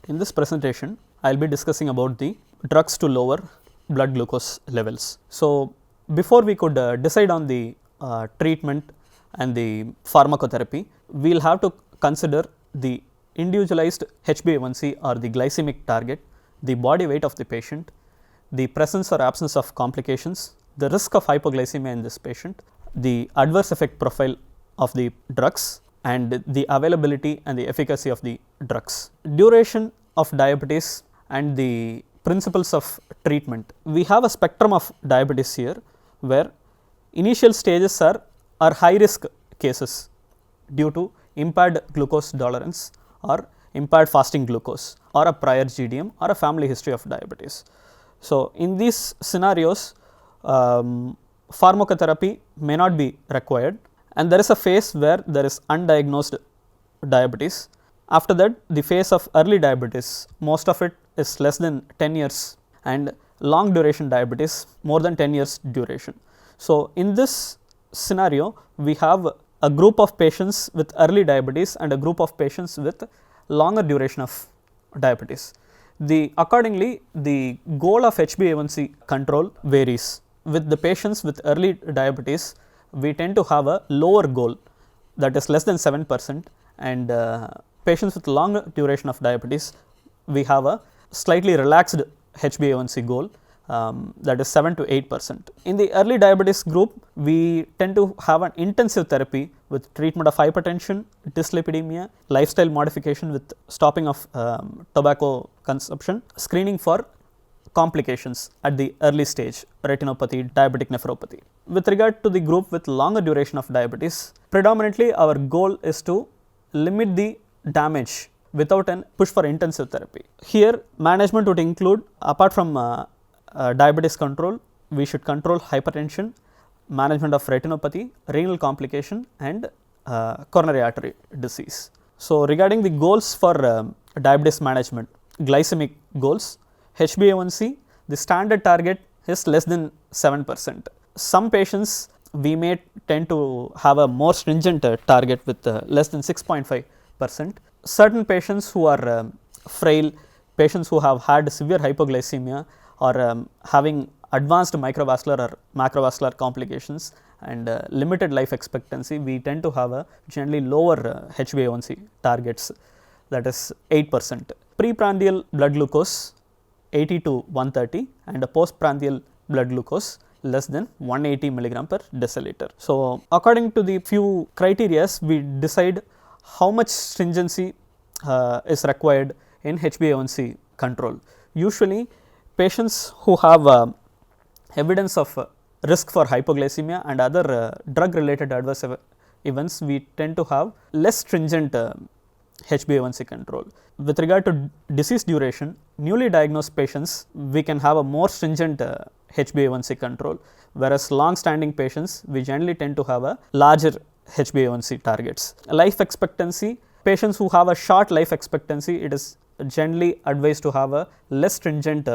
In this presentation, I will be discussing about the drugs to lower blood glucose levels. So, before we could decide on the treatment and the pharmacotherapy, we will have to consider the individualized HbA1c or the glycemic target, the body weight of the patient, the presence or absence of complications, the risk of hypoglycemia in this patient, the adverse effect profile of the drugs, and the availability and the efficacy of the drugs. Duration of diabetes and the principles of treatment. We have a spectrum of diabetes here, where initial stages are high risk cases due to impaired glucose tolerance or impaired fasting glucose or a prior GDM or a family history of diabetes. So, in these scenarios, pharmacotherapy may not be required, and there is a phase where there is undiagnosed diabetes. After that, the phase of early diabetes, most of it is less than 10 years, and long duration diabetes more than 10 years duration. So, in this scenario, we have a group of patients with early diabetes and a group of patients with longer duration of diabetes. Accordingly, the goal of HbA1c control varies. With the patients with early diabetes, we tend to have a lower goal, that is less than 7%, and patients with longer duration of diabetes, we have a slightly relaxed HbA1c goal, that is 7 to 8%. In the early diabetes group, we tend to have an intensive therapy with treatment of hypertension, dyslipidemia, lifestyle modification with stopping of tobacco consumption, screening for complications at the early stage, retinopathy, diabetic nephropathy. With regard to the group with longer duration of diabetes, predominantly our goal is to limit the damage without an push for intensive therapy. Here, management would include, apart from diabetes control, we should control hypertension, management of retinopathy, renal complication, and coronary artery disease. So, regarding the goals for diabetes management, glycemic goals, HbA1c, the standard target is less than 7%. Some patients we may tend to have a more stringent target with less than 6.5%. Certain patients who are frail, patients who have had severe hypoglycemia or having advanced microvascular or macrovascular complications and limited life expectancy, we tend to have a generally lower HbA1c targets, that is 8%. Preprandial blood glucose 80 to 130 and a postprandial blood glucose less than 180 milligram per deciliter. So, according to the few criteria, we decide how much stringency is required in HbA1c control. Usually, patients who have evidence of risk for hypoglycemia and other drug related adverse events, we tend to have less stringent HbA1c control. With regard to disease duration, newly diagnosed patients, we can have a more stringent HbA1c control, whereas long standing patients, we generally tend to have a larger HbA1c targets. Life expectancy, patients who have a short life expectancy, it is generally advised to have a less stringent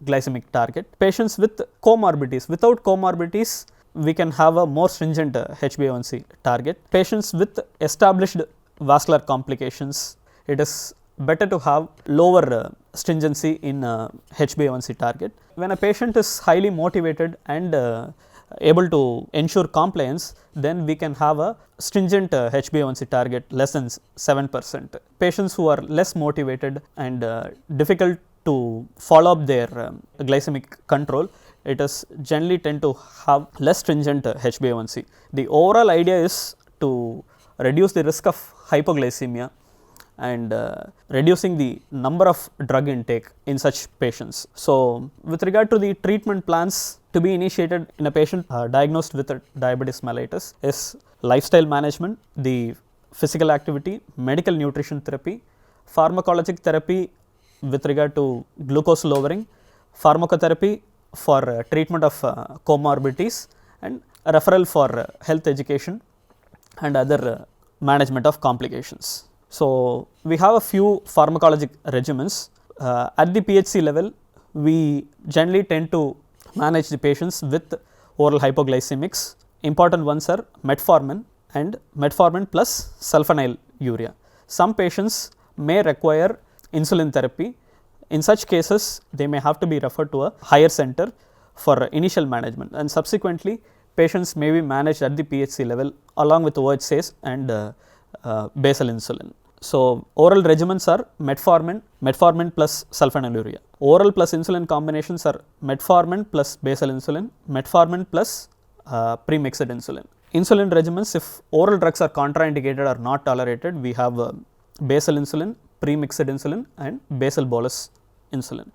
glycemic target. Patients with comorbidities, without comorbidities, we can have a more stringent HbA1c target. Patients with established vascular complications, it is better to have lower stringency in HbA1c target. When a patient is highly motivated and able to ensure compliance, then we can have a stringent HbA1c target less than 7%. Patients who are less motivated and difficult to follow up their glycemic control, it is generally tend to have less stringent HbA1c. The overall idea is to reduce the risk of hypoglycemia and reducing the number of drug intake in such patients. So, with regard to the treatment plans to be initiated in a patient diagnosed with diabetes mellitus is lifestyle management, the physical activity, medical nutrition therapy, pharmacologic therapy with regard to glucose lowering, pharmacotherapy for treatment of comorbidities, and referral for health education and other management of complications. So, we have a few pharmacologic regimens. At the PHC level, we generally tend to manage the patients with oral hypoglycemics. Important ones are metformin and metformin plus sulfonylurea. Some patients may require insulin therapy. In such cases, they may have to be referred to a higher center for initial management, and subsequently patients may be managed at the PHC level along with OHSAs and basal insulin. So, oral regimens are metformin plus sulfonylurea. Oral plus insulin combinations are metformin plus basal insulin, metformin plus premixed insulin. Insulin regimens, if oral drugs are contraindicated or not tolerated, we have basal insulin, premixed insulin and basal bolus insulin.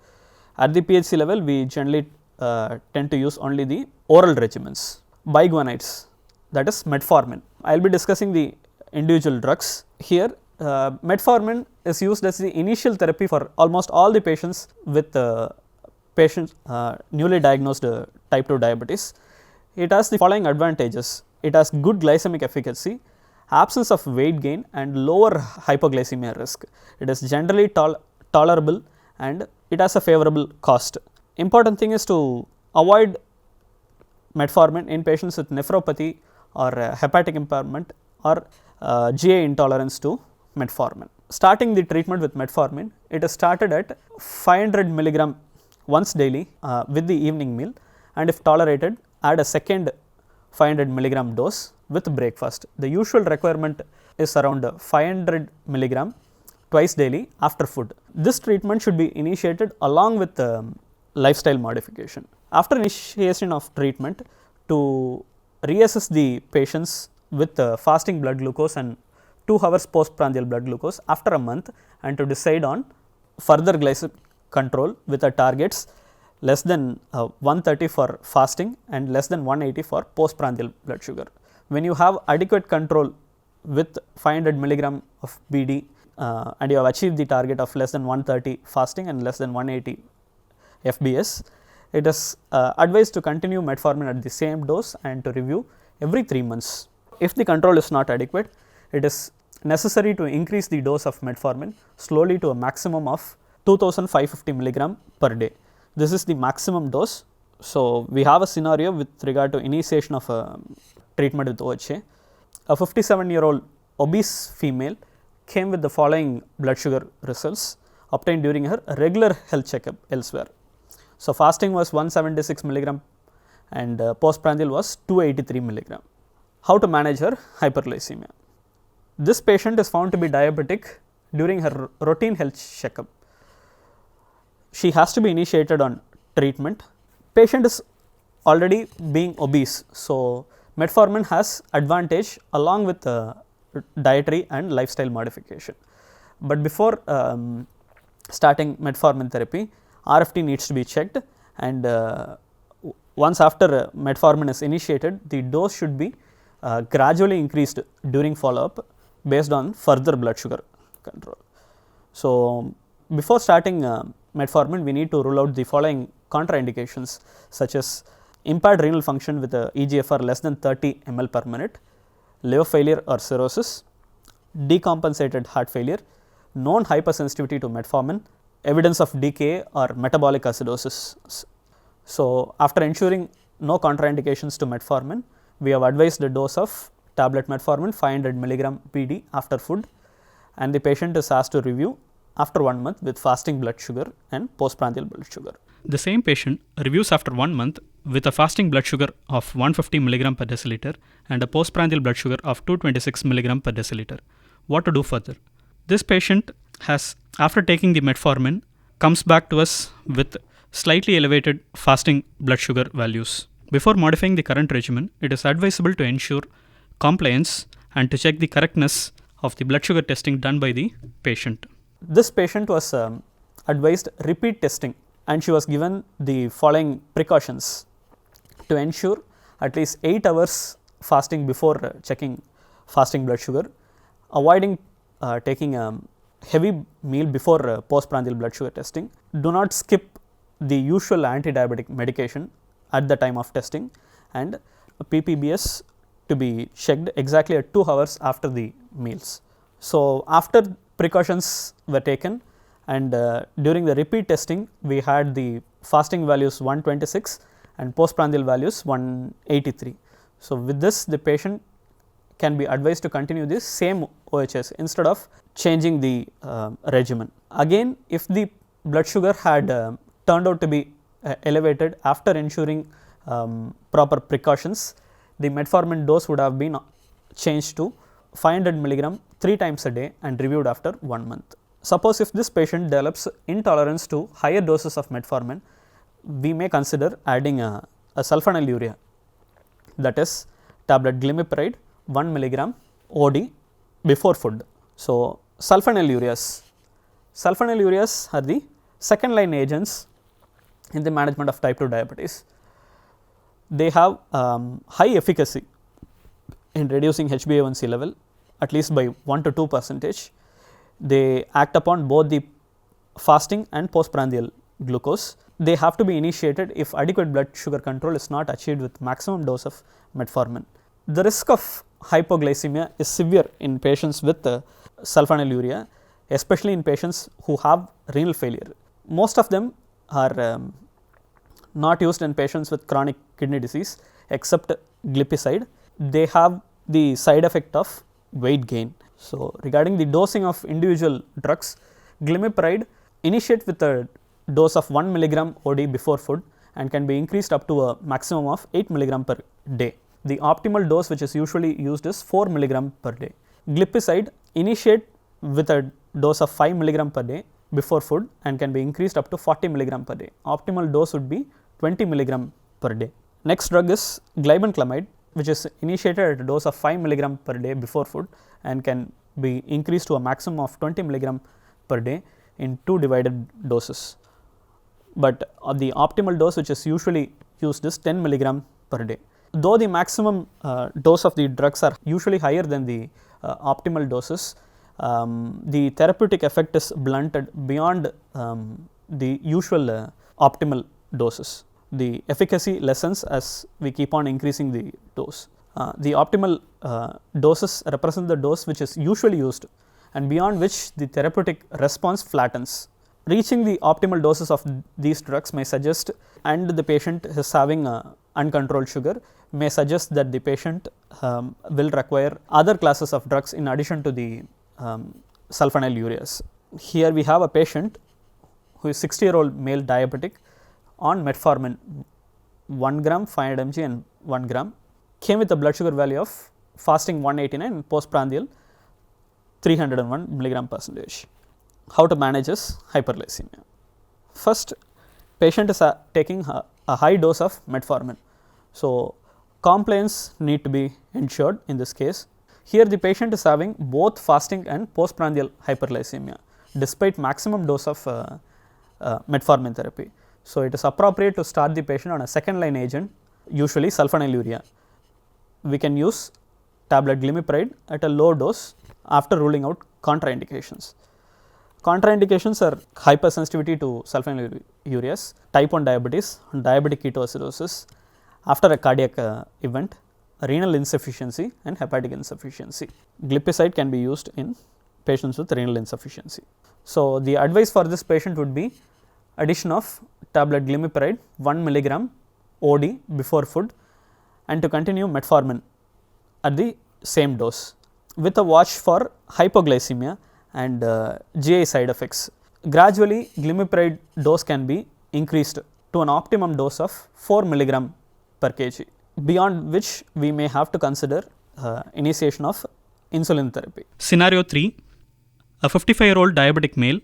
At the PHC level, we generally tend to use only the oral regimens. Biguanides, that is metformin. I will be discussing the individual drugs. Here, metformin is used as the initial therapy for almost all the patients with newly diagnosed type 2 diabetes. It has the following advantages. It has good glycemic efficacy, absence of weight gain and lower hypoglycemia risk. It is generally tolerable and it has a favorable cost. Important thing is to avoid metformin in patients with nephropathy or hepatic impairment or GI intolerance to metformin. Starting the treatment with metformin, it is started at 500 milligram once daily with the evening meal, and if tolerated, add a second 500 milligram dose with breakfast. The usual requirement is around 500 milligram twice daily after food. This treatment should be initiated along with lifestyle modification. After initiation of treatment, to reassess the patients with fasting blood glucose and 2 hours postprandial blood glucose after a month, and to decide on further glycemic control with the targets less than 130 for fasting and less than 180 for postprandial blood sugar. When you have adequate control with 500 milligram of BD and you have achieved the target of less than 130 fasting and less than 180 FBS, it is advised to continue metformin at the same dose and to review every 3 months. If the control is not adequate, it is necessary to increase the dose of metformin slowly to a maximum of 2550 milligram per day. This is the maximum dose. So, we have a scenario with regard to initiation of treatment with OHA. A 57-year-old obese female came with the following blood sugar results obtained during her regular health checkup elsewhere. So, fasting was 176 milligram and postprandial was 283 milligram. How to manage her hyperglycemia? This patient is found to be diabetic during her routine health checkup. She has to be initiated on treatment. Patient is already being obese, so metformin has advantage along with dietary and lifestyle modification. But before starting metformin therapy, RFT needs to be checked, and once after metformin is initiated, the dose should be gradually increased during follow-up based on further blood sugar control. So, before starting metformin, we need to rule out the following contraindications, such as impaired renal function with a EGFR less than 30 ml per minute, liver failure or cirrhosis, decompensated heart failure, known hypersensitivity to metformin, evidence of DKA or metabolic acidosis. So, after ensuring no contraindications to metformin, we have advised the dose of tablet metformin 500 milligram PD after food, and the patient is asked to review after 1 month with fasting blood sugar and postprandial blood sugar. The same patient reviews after 1 month with a fasting blood sugar of 150 mg per deciliter and a postprandial blood sugar of 226 mg per deciliter. What to do further? This patient has, after taking the metformin, comes back to us with slightly elevated fasting blood sugar values. Before modifying the current regimen, it is advisable to ensure compliance and to check the correctness of the blood sugar testing done by the patient. This patient was advised repeat testing, and she was given the following precautions to ensure at least 8 hours fasting before checking fasting blood sugar, avoiding taking a heavy meal before postprandial blood sugar testing. Do not skip the usual anti-diabetic medication at the time of testing, and PPBS to be checked exactly at 2 hours after the meals. So, after precautions were taken, and during the repeat testing, we had the fasting values 126 and postprandial values 183. So, with this, the patient can be advised to continue this same OHS instead of changing the regimen. Again, if the blood sugar had turned out to be elevated after ensuring proper precautions, the metformin dose would have been changed to 500 mg 3 times a day and reviewed after 1 month. Suppose if this patient develops intolerance to higher doses of metformin, we may consider adding a sulfonylurea, that is tablet glimepiride 1 mg OD before food. So, sulfonylureas are the second line agents in the management of type 2 diabetes. They have high efficacy in reducing HbA1c level at least by 1 to 2%. They act upon both the fasting and postprandial glucose. They have to be initiated if adequate blood sugar control is not achieved with maximum dose of metformin. The risk of hypoglycemia is severe in patients with sulfonylurea, especially in patients who have renal failure. Most of them are not used in patients with chronic kidney disease except glipizide. They have the side effect of weight gain. So, regarding the dosing of individual drugs, glimepiride initiate with a dose of 1 mg OD before food and can be increased up to a maximum of 8 mg per day. The optimal dose which is usually used is 4 mg per day. Glipizide initiate with a dose of 5 mg per day before food and can be increased up to 40 mg per day. Optimal dose would be 20 mg per day. Next drug is glibenclamide, which is initiated at a dose of 5 mg per day before food and can be increased to a maximum of 20 mg per day in 2 divided doses. But the optimal dose which is usually used is 10 mg per day. Though the maximum dose of the drugs are usually higher than the optimal doses, the therapeutic effect is blunted beyond the usual optimal doses. The efficacy lessens as we keep on increasing the dose. The optimal doses represent the dose which is usually used and beyond which the therapeutic response flattens. Reaching the optimal doses of these drugs may suggest, and the patient is having uncontrolled sugar, may suggest that the patient will require other classes of drugs in addition to the sulfonylureas. Here we have a patient who is 60-year-old male diabetic on metformin 1 gram, 500 mg and 1 gram, came with a blood sugar value of fasting 189 and postprandial 301 milligram percentage. How to manage is hyperglycemia? First, patient is taking a high dose of metformin. So, compliance need to be ensured in this case. Here the patient is having both fasting and postprandial hyperglycemia despite maximum dose of metformin therapy. So, it is appropriate to start the patient on a second line agent, usually sulfonylurea. We can use tablet glimepiride at a low dose after ruling out contraindications. Contraindications are hypersensitivity to sulfonylureas, type 1 diabetes, diabetic ketoacidosis, after a cardiac event, renal insufficiency and hepatic insufficiency. Glipizide can be used in patients with renal insufficiency. So, the advice for this patient would be addition of tablet glimepiride 1 mg OD before food and to continue metformin at the same dose with a watch for hypoglycemia and GI side effects. Gradually, glimepiride dose can be increased to an optimum dose of 4 mg per kg, beyond which we may have to consider initiation of insulin therapy. Scenario 3, a 55-year-old diabetic male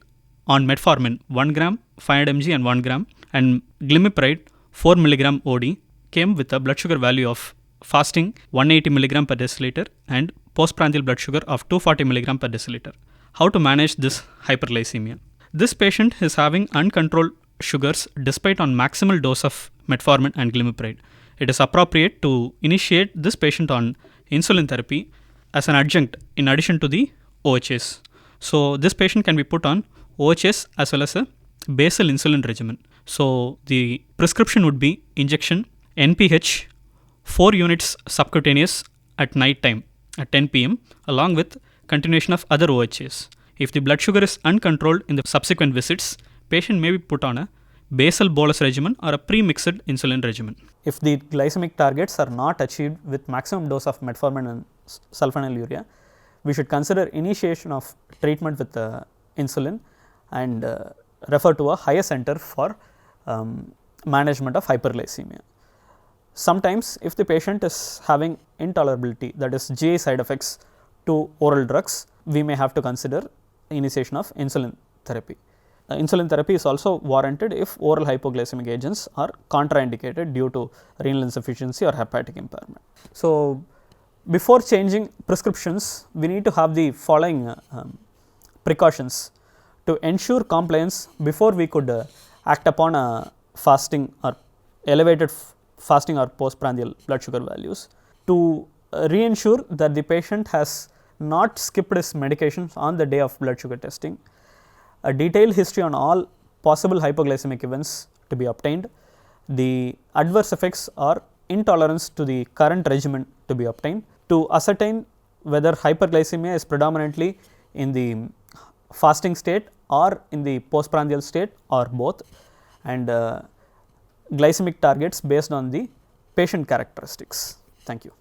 on metformin 1 gram, 500 mg and 1 gram and glimepiride 4 mg OD came with a blood sugar value of fasting 180 mg per deciliter and postprandial blood sugar of 240 mg per deciliter. How to manage this hyperglycemia? This patient is having uncontrolled sugars despite on maximal dose of metformin and glimepiride. It is appropriate to initiate this patient on insulin therapy as an adjunct in addition to the OHS. So, this patient can be put on OHS as well as a basal insulin regimen. So, the prescription would be injection NPH 4 units subcutaneous at night time at 10 pm along with continuation of other OHS. If the blood sugar is uncontrolled in the subsequent visits, patient may be put on a basal bolus regimen or a pre-mixed insulin regimen. If the glycemic targets are not achieved with maximum dose of metformin and sulfonylurea, we should consider initiation of treatment with insulin and refer to a higher center for management of hyperglycemia. Sometimes if the patient is having intolerability, that is GI side effects to oral drugs, we may have to consider initiation of insulin therapy. Insulin therapy is also warranted if oral hypoglycemic agents are contraindicated due to renal insufficiency or hepatic impairment. So, before changing prescriptions, we need to have the following precautions to ensure compliance before we could act upon a fasting or elevated fasting or postprandial blood sugar values. To reinsure that the patient has not skipped his medications on the day of blood sugar testing, a detailed history on all possible hypoglycemic events to be obtained, the adverse effects or intolerance to the current regimen to be obtained, to ascertain whether hyperglycemia is predominantly in the fasting state or in the postprandial state or both, and glycemic targets based on the patient characteristics. Thank you.